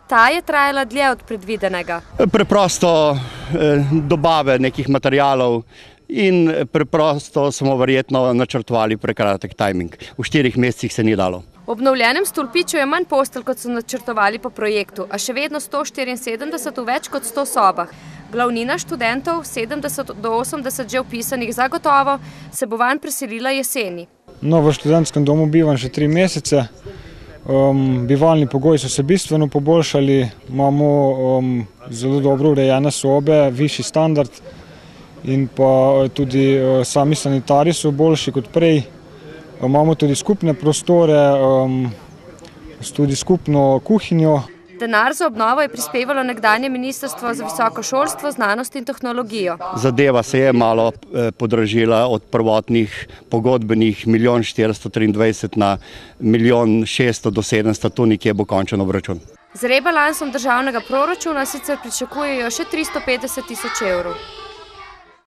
Ta je trajala dlje od predvidenega. Preprosto dobave nekih materialov in preprosto smo verjetno načrtovali prekratek tajming. V 4 mesecih se ni dalo. V obnovljenem stolpiču je manj postelj, kot so načrtovali po projektu, a še vedno 174 v več kot 100 sobah. Glavnina študentov, 70 do 80 že vpisanih zagotovo, se bo vanj preselila jeseni. No, v študentskem domu bivam že 3 mesece. Bivalni pogoji so se bistveno poboljšali, imamo zelo dobro urejene sobe, višji standard in pa tudi sami sanitariji so boljši kot prej. Imamo tudi skupne prostore, tudi skupno kuhinjo. Denar za obnovo je prispevalo nekdanje Ministrstvo za visoko šolstvo, znanost in tehnologijo. Zadeva se je malo podražila od prvotnih pogodbenih 1 423 na 1 600 do 700, to nekje bo končen obračun. Z rebalansom državnega proračuna sicer pričakujejo še 350 000 evrov.